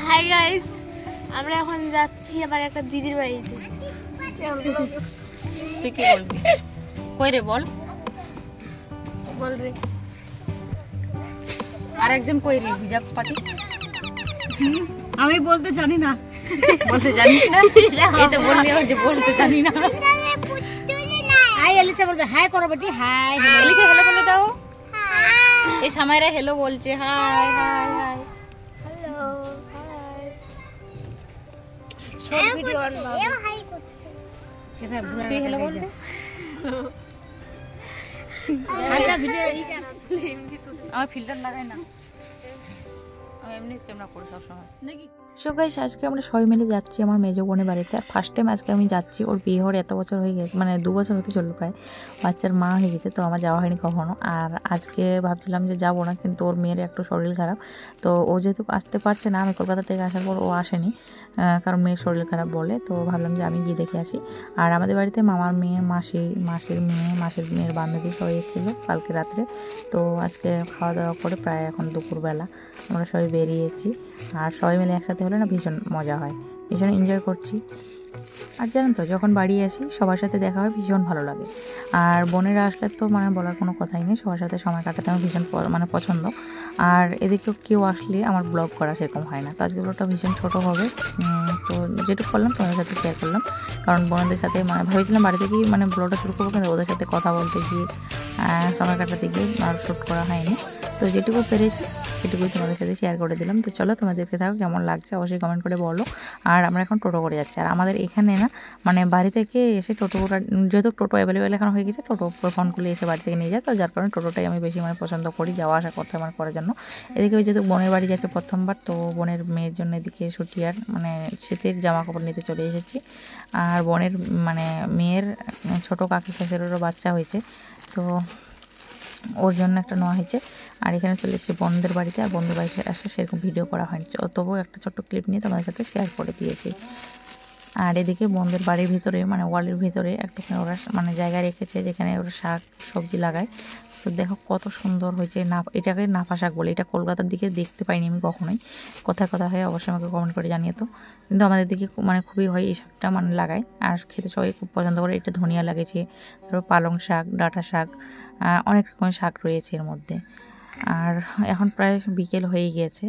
Hi guys, আমরা এখন যাচ্ছি আবার একটা দিদির বাড়িতে। তুই কি বলবি? কই রে বল, বল রে। আর একজন কই রে? হিজাব পাটি। আমি বলতে জানি না। বলতে জানিস না? এই তো বললি যে বলতে জানি না। হাই এলিসা বলবে, হাই করো বেটি, হাই। এলিসা হেলো বলে দাও। এই সামাইরা হেলো বলছে, hi hi hi. Hello, hi. Short video on বাবা। হাই করছে। তুই হেলো বল দে। হালকা ভিডিও এই কেন আমার ফিল্টার লাগাই না, আমি এমনি ক্যামেরা করি সবসময় নাকি। সো গাইস, আজকে আমরা সবাই মিলে যাচ্ছি আমার মেজো বোনের বাড়িতে। আর ফার্স্ট টাইম আজকে আমি যাচ্ছি। ওর বিয়ে হওয়ার এত বছর হয়ে গেছে, মানে 2 বছর হতে চললো প্রায়। বাচ্চার মা হয়ে গেছে, তো আমার যাওয়া হয়নি কখনো। আর আজকে ভাবছিলাম যে যাবো না, কিন্তু ওর মেয়ের একটু শরীর খারাপ, তো ও যেহেতু আসতে পারছে না, আমি কলকাতা থেকে আসার পর ও আসেনি, কারণ মেয়ের শরীর খারাপ বলে। তো ভাবলাম যে আমি গিয়ে দেখে আসি। আর আমাদের বাড়িতে মামার মেয়ে, মাসির মেয়ে, মাসির মেয়ের বান্ধবী সবাই এসেছিলো কালকে রাত্রে। তো আজকে খাওয়া দাওয়া করে প্রায় এখন দুপুরবেলা আমরা সবাই বেরিয়েছি। আর সবাই মিলে একসাথে হলে না ভীষণ মজা হয়, ভীষণ এনজয় করছি। আর জানেন তো, যখন বাড়ি আসি সবার সাথে দেখা হয়, ভীষণ ভালো লাগে। আর বোনেরা আসলে তো মানে বলার কোনো কথাই নেই, সবার সাথে সময় কাটাতে আমার ভীষণ মানে পছন্দ। আর এদিকেও কেউ আসলে আমার ব্লগ করা সেরকম হয় না। তো আজকে ব্লগটা ভীষণ ছোটো হবে, তো যেটুকু করলাম তোমাদের সাথে শেয়ার করলাম। কারণ বোনদের সাথে মানে ভেবেছিলাম বাড়ি থেকেই মানে ব্লগটা শুরু করবো, কিন্তু ওদের সাথে কথা বলতে গিয়ে সময় কাটাতে গিয়ে আর শ্যুট করা হয়নি। তো যেটুকু পেরেছি সেটুকুই তোমাদের সাথে শেয়ার করে দিলাম। তো চলো, তোমাদেরকে থাকো কেমন লাগছে অবশ্যই কমেন্ট করে বলো। আর আমরা এখন টোটো করে যাচ্ছি। আর আমাদের এখানে না মানে বাড়ি থেকে এসে টোটো, যেহেতু টোটো অ্যাভেলেবেল এখন হয়ে গেছে, টোটো ফোন করলে এসে বাড়ি থেকে নিয়ে যায়। তো যার কারণে টোটোটাই আমি বেশি মানে পছন্দ করি যাওয়া আসা করতে আমার করার জন্য। এদিকে যেহেতু বোনের বাড়ি যাচ্ছে প্রথমবার, তো বোনের মেয়ের জন্য এদিকে ছুটি আর মানে শীতের জামা কাপড় নিতে চলে এসেছি। আর বোনের মানে মেয়ের ছোটো কাকি শ্বশুরেরও বাচ্চা হয়েছে, তো ওর জন্য একটা নেওয়া হয়েছে। আর এখানে চলে এসেছি বন্ধুদের বাড়িতে। আর বন্ধুর বাড়িতে আসলে সেরকম ভিডিও করা হয়নি, তবুও একটা ছোট্ট ক্লিপ নিয়ে তোমাদের সাথে শেয়ার করে দিয়েছি। আর এদিকে বন্ধুদের বাড়ির ভিতরে মানে ওয়ালের ভিতরে একটুখানি ওরা মানে জায়গা রেখেছে যেখানে ওরা শাক সবজি লাগায়। তো দেখো কত সুন্দর হয়েছে। এটাকে নাফা শাক বলে। এটা কলকাতার দিকে দেখতে পাইনি আমি কখনোই, কোথায় কোথায় হয় অবশ্যই আমাকে কমেন্ট করে জানিয়ে। তো কিন্তু আমাদের দিকে মানে খুবই হয় এই শাকটা, মানে লাগায় আর খেতে সবাই খুব পছন্দ করে। এটা ধনিয়া লাগেছে, তারপর পালং শাক, ডাঁটা শাক, অনেক রকমের শাক রয়েছে এর মধ্যে। আর এখন প্রায় বিকেল হয়ে গিয়েছে।